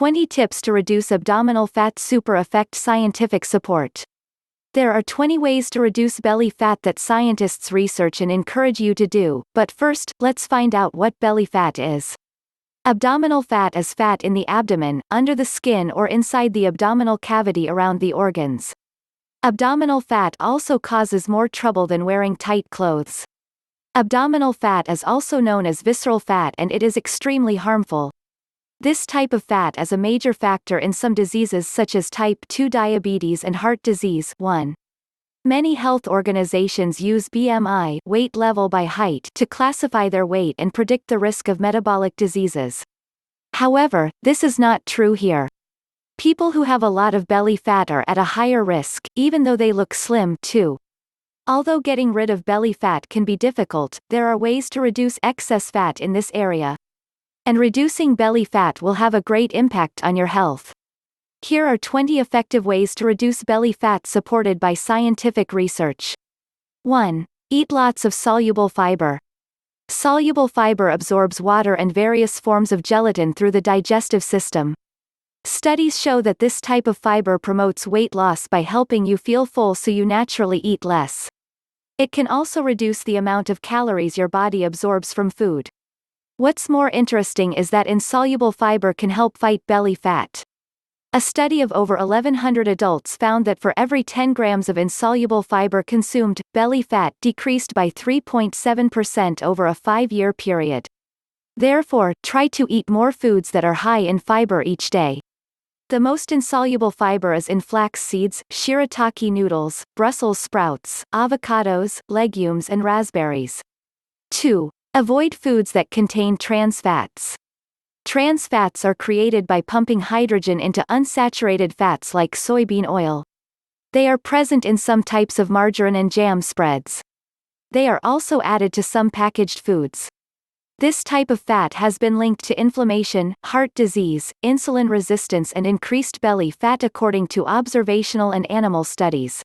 20 tips to reduce abdominal fat. Super effect. Scientific support. There are 20 ways to reduce belly fat that scientists research and encourage you to do, but first, let's find out what belly fat is. Abdominal fat is fat in the abdomen, under the skin or inside the abdominal cavity around the organs. Abdominal fat also causes more trouble than wearing tight clothes. Abdominal fat is also known as visceral fat and it is extremely harmful. This type of fat is a major factor in some diseases such as type 2 diabetes and heart disease. 1. Many health organizations use BMI, weight level by height, to classify their weight and predict the risk of metabolic diseases. However, this is not true here. People who have a lot of belly fat are at a higher risk, even though they look slim, too. Although getting rid of belly fat can be difficult, there are ways to reduce excess fat in this area. And reducing belly fat will have a great impact on your health. Here are 20 effective ways to reduce belly fat supported by scientific research. 1. Eat lots of soluble fiber. Soluble fiber absorbs water and various forms of gelatin through the digestive system. Studies show that this type of fiber promotes weight loss by helping you feel full so you naturally eat less. It can also reduce the amount of calories your body absorbs from food. What's more interesting is that insoluble fiber can help fight belly fat. A study of over 1,100 adults found that for every 10 grams of insoluble fiber consumed, belly fat decreased by 3.7% over a 5-year period. Therefore, try to eat more foods that are high in fiber each day. The most insoluble fiber is in flax seeds, shirataki noodles, Brussels sprouts, avocados, legumes and raspberries. 2. Avoid foods that contain trans fats. Trans fats are created by pumping hydrogen into unsaturated fats like soybean oil. They are present in some types of margarine and jam spreads. They are also added to some packaged foods. This type of fat has been linked to inflammation, heart disease, insulin resistance and increased belly fat according to observational and animal studies.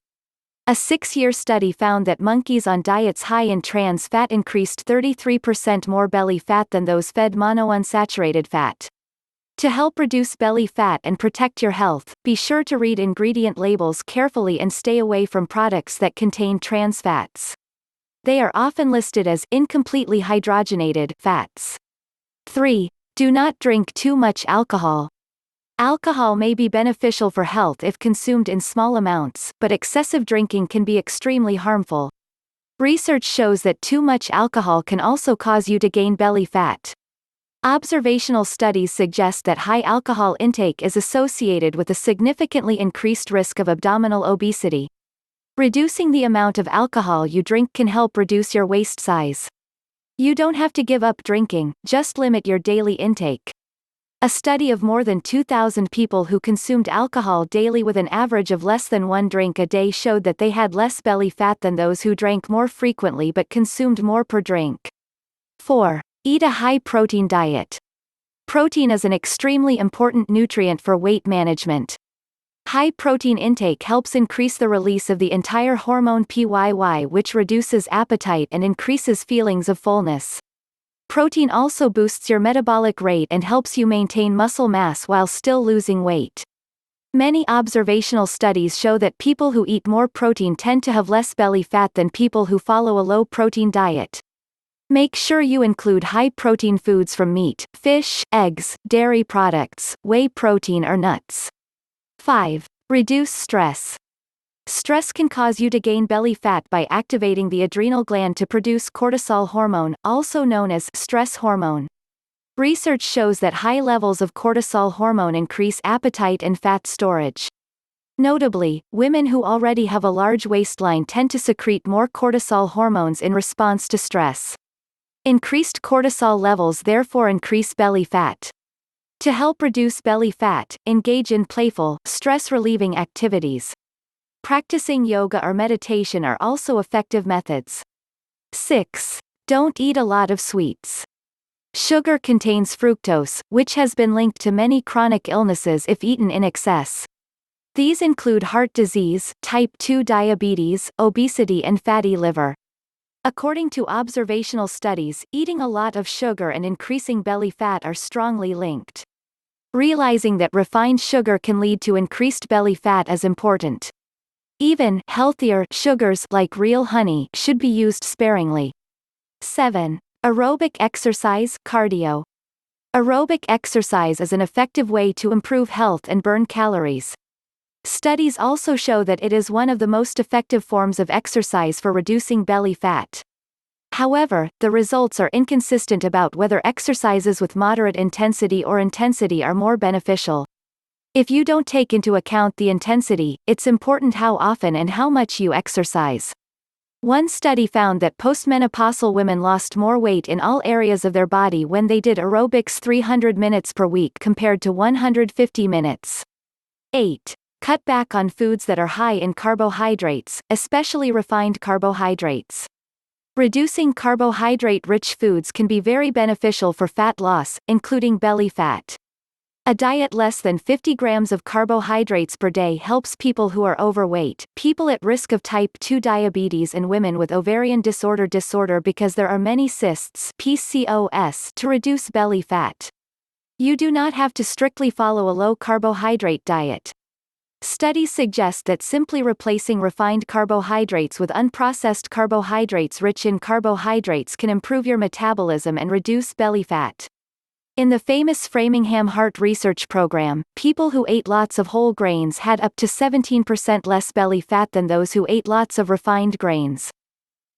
A 6-year study found that monkeys on diets high in trans fat increased 33% more belly fat than those fed monounsaturated fat. To help reduce belly fat and protect your health, be sure to read ingredient labels carefully and stay away from products that contain trans fats. They are often listed as incompletely hydrogenated fats. 3. Do not drink too much alcohol. Alcohol may be beneficial for health if consumed in small amounts, but excessive drinking can be extremely harmful. Research shows that too much alcohol can also cause you to gain belly fat. Observational studies suggest that high alcohol intake is associated with a significantly increased risk of abdominal obesity. Reducing the amount of alcohol you drink can help reduce your waist size. You don't have to give up drinking, just limit your daily intake. A study of more than 2,000 people who consumed alcohol daily with an average of less than 1 drink a day showed that they had less belly fat than those who drank more frequently but consumed more per drink. 4. Eat a high-protein diet. Protein is an extremely important nutrient for weight management. High protein intake helps increase the release of the entire hormone PYY, which reduces appetite and increases feelings of fullness. Protein also boosts your metabolic rate and helps you maintain muscle mass while still losing weight. Many observational studies show that people who eat more protein tend to have less belly fat than people who follow a low-protein diet. Make sure you include high-protein foods from meat, fish, eggs, dairy products, whey protein or nuts. 5. Reduce stress. Stress can cause you to gain belly fat by activating the adrenal gland to produce cortisol hormone, also known as stress hormone. Research shows that high levels of cortisol hormone increase appetite and fat storage. Notably, women who already have a large waistline tend to secrete more cortisol hormones in response to stress. Increased cortisol levels therefore increase belly fat. To help reduce belly fat, engage in playful, stress-relieving activities. Practicing yoga or meditation are also effective methods. 6. Don't eat a lot of sweets. Sugar contains fructose, which has been linked to many chronic illnesses if eaten in excess. These include heart disease, type 2 diabetes, obesity and fatty liver. According to observational studies, eating a lot of sugar and increasing belly fat are strongly linked. Realizing that refined sugar can lead to increased belly fat is important. Even healthier sugars like real honey should be used sparingly. 7. Aerobic exercise, cardio. Aerobic exercise is an effective way to improve health and burn calories. Studies also show that it is one of the most effective forms of exercise for reducing belly fat. However, the results are inconsistent about whether exercises with moderate intensity or intensity are more beneficial. If you don't take into account the intensity, it's important how often and how much you exercise. One study found that postmenopausal women lost more weight in all areas of their body when they did aerobics 300 minutes per week compared to 150 minutes. 8. Cut back on foods that are high in carbohydrates, especially refined carbohydrates. Reducing carbohydrate-rich foods can be very beneficial for fat loss, including belly fat. A diet less than 50 grams of carbohydrates per day helps people who are overweight, people at risk of type 2 diabetes and women with ovarian disorder because there are many cysts PCOS to reduce belly fat. You do not have to strictly follow a low-carbohydrate diet. Studies suggest that simply replacing refined carbohydrates with unprocessed carbohydrates rich in carbohydrates can improve your metabolism and reduce belly fat. In the famous Framingham Heart Research Program, people who ate lots of whole grains had up to 17% less belly fat than those who ate lots of refined grains.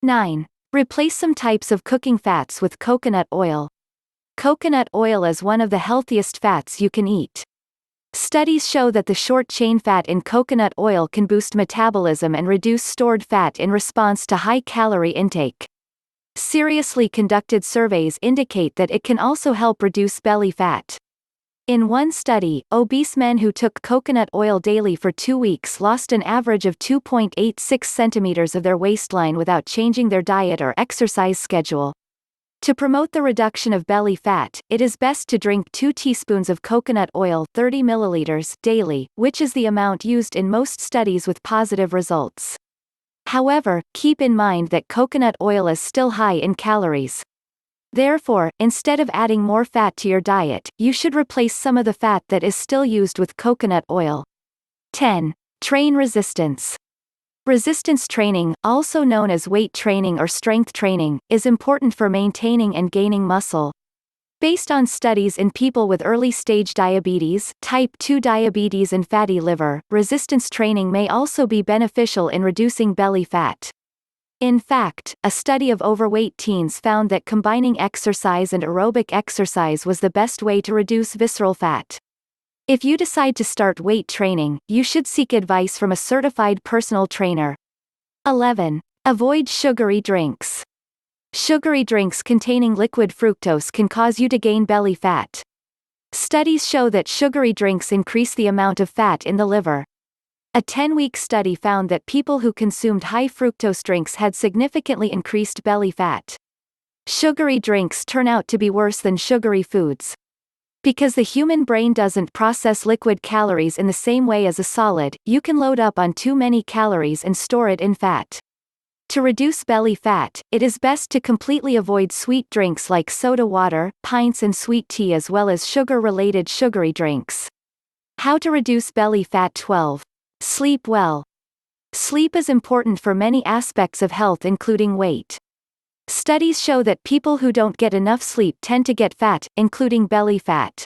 9. Replace some types of cooking fats with coconut oil. Coconut oil is one of the healthiest fats you can eat. Studies show that the short-chain fat in coconut oil can boost metabolism and reduce stored fat in response to high-calorie intake. Seriously conducted surveys indicate that it can also help reduce belly fat. In one study, obese men who took coconut oil daily for 2 weeks lost an average of 2.86 centimeters of their waistline without changing their diet or exercise schedule. To promote the reduction of belly fat, it is best to drink 2 teaspoons of coconut oil 30 milliliters daily, which is the amount used in most studies with positive results. However, keep in mind that coconut oil is still high in calories. Therefore, instead of adding more fat to your diet, you should replace some of the fat that is still used with coconut oil. 10. Train resistance. Resistance training, also known as weight training or strength training, is important for maintaining and gaining muscle. Based on studies in people with early-stage diabetes, type 2 diabetes and fatty liver, resistance training may also be beneficial in reducing belly fat. In fact, a study of overweight teens found that combining exercise and aerobic exercise was the best way to reduce visceral fat. If you decide to start weight training, you should seek advice from a certified personal trainer. 11. Avoid sugary drinks. Sugary drinks containing liquid fructose can cause you to gain belly fat. Studies show that sugary drinks increase the amount of fat in the liver. A 10-week study found that people who consumed high fructose drinks had significantly increased belly fat. Sugary drinks turn out to be worse than sugary foods. Because the human brain doesn't process liquid calories in the same way as a solid, you can load up on too many calories and store it in fat. To reduce belly fat, it is best to completely avoid sweet drinks like soda water, pints and sweet tea as well as sugar-related sugary drinks. How to reduce belly fat. 12. Sleep well. Sleep is important for many aspects of health including weight. Studies show that people who don't get enough sleep tend to get fat, including belly fat.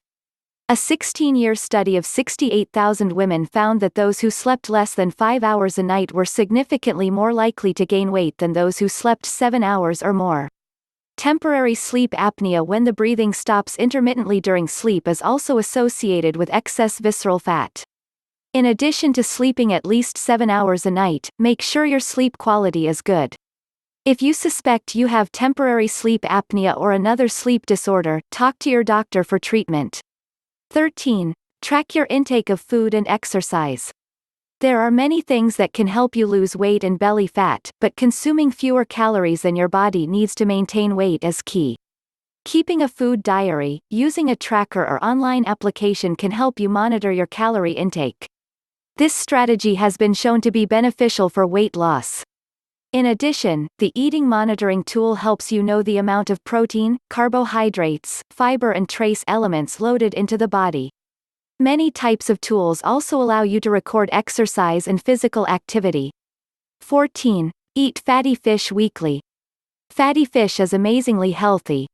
A 16-year study of 68,000 women found that those who slept less than 5 hours a night were significantly more likely to gain weight than those who slept 7 hours or more. Temporary sleep apnea, when the breathing stops intermittently during sleep, is also associated with excess visceral fat. In addition to sleeping at least 7 hours a night, make sure your sleep quality is good. If you suspect you have temporary sleep apnea or another sleep disorder, talk to your doctor for treatment. 13. Track your intake of food and exercise. There are many things that can help you lose weight and belly fat, but consuming fewer calories than your body needs to maintain weight is key. Keeping a food diary, using a tracker or online application can help you monitor your calorie intake. This strategy has been shown to be beneficial for weight loss. In addition, the eating monitoring tool helps you know the amount of protein, carbohydrates, fiber and trace elements loaded into the body. Many types of tools also allow you to record exercise and physical activity. 14. Eat fatty fish weekly. Fatty fish is amazingly healthy.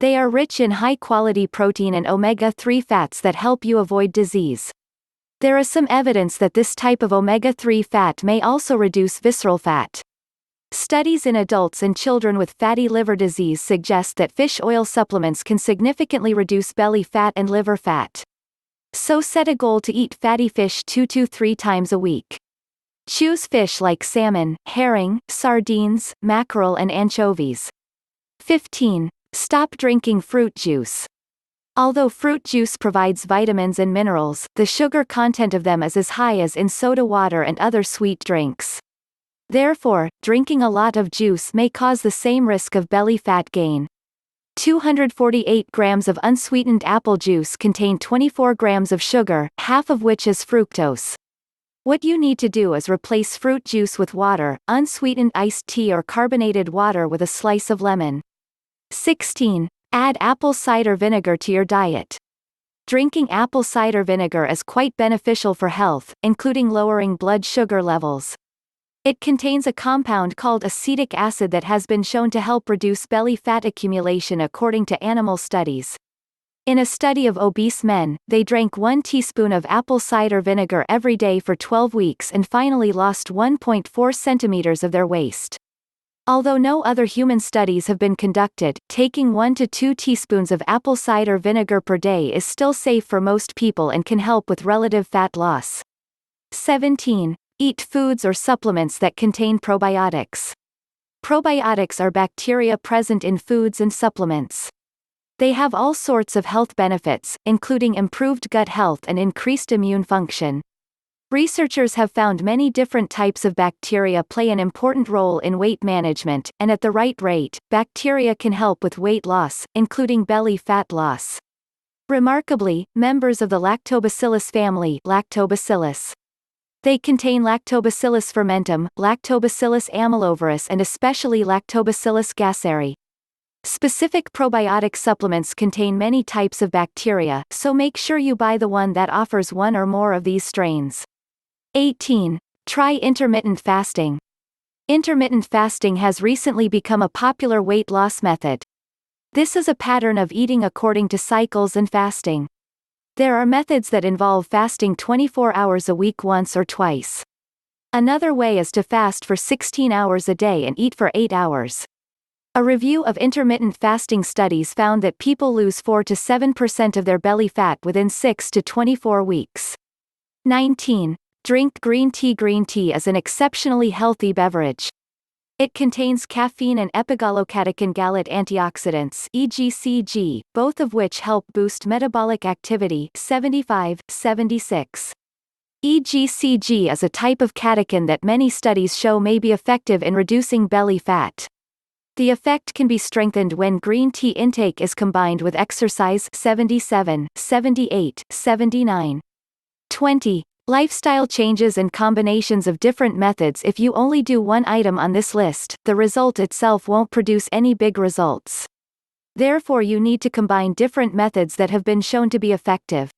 They are rich in high-quality protein and omega-3 fats that help you avoid disease. There is some evidence that this type of omega-3 fat may also reduce visceral fat. Studies in adults and children with fatty liver disease suggest that fish oil supplements can significantly reduce belly fat and liver fat. So set a goal to eat fatty fish 2 to 3 times a week. Choose fish like salmon, herring, sardines, mackerel and anchovies. 15. Stop drinking fruit juice. Although fruit juice provides vitamins and minerals, the sugar content of them is as high as in soda water and other sweet drinks. Therefore, drinking a lot of juice may cause the same risk of belly fat gain. 248 grams of unsweetened apple juice contain 24 grams of sugar, half of which is fructose. What you need to do is replace fruit juice with water, unsweetened iced tea or carbonated water with a slice of lemon. 16. Add apple cider vinegar to your diet. Drinking apple cider vinegar is quite beneficial for health, including lowering blood sugar levels. It contains a compound called acetic acid that has been shown to help reduce belly fat accumulation according to animal studies. In a study of obese men, they drank 1 teaspoon of apple cider vinegar every day for 12 weeks and finally lost 1.4 centimeters of their waist. Although no other human studies have been conducted, taking 1 to 2 teaspoons of apple cider vinegar per day is still safe for most people and can help with relative fat loss. 17. Eat foods or supplements that contain probiotics. Probiotics are bacteria present in foods and supplements. They have all sorts of health benefits, including improved gut health and increased immune function. Researchers have found many different types of bacteria play an important role in weight management, and at the right rate, bacteria can help with weight loss, including belly fat loss. Remarkably, members of the Lactobacillus family, Lactobacillus. They contain Lactobacillus fermentum, Lactobacillus amylovirus and especially Lactobacillus gasseri. Specific probiotic supplements contain many types of bacteria, so make sure you buy the one that offers one or more of these strains. 18. Try intermittent fasting. Intermittent fasting has recently become a popular weight loss method. This is a pattern of eating according to cycles and fasting. There are methods that involve fasting 24 hours a week once or twice. Another way is to fast for 16 hours a day and eat for 8 hours. A review of intermittent fasting studies found that people lose 4 to 7% of their belly fat within 6 to 24 weeks. 19. Drink green tea. Green tea is an exceptionally healthy beverage. It contains caffeine and epigallocatechin gallate antioxidants (EGCG), both of which help boost metabolic activity 75-76. EGCG is a type of catechin that many studies show may be effective in reducing belly fat. The effect can be strengthened when green tea intake is combined with exercise 77-78-79. 20. Lifestyle changes and combinations of different methods. If you only do one item on this list, the result itself won't produce any big results. Therefore you need to combine different methods that have been shown to be effective.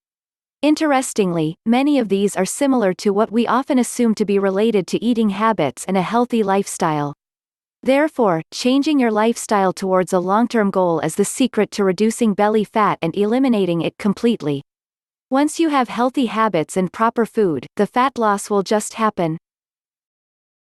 Interestingly, many of these are similar to what we often assume to be related to eating habits and a healthy lifestyle. Therefore, changing your lifestyle towards a long-term goal is the secret to reducing belly fat and eliminating it completely. Once you have healthy habits and proper food, the fat loss will just happen.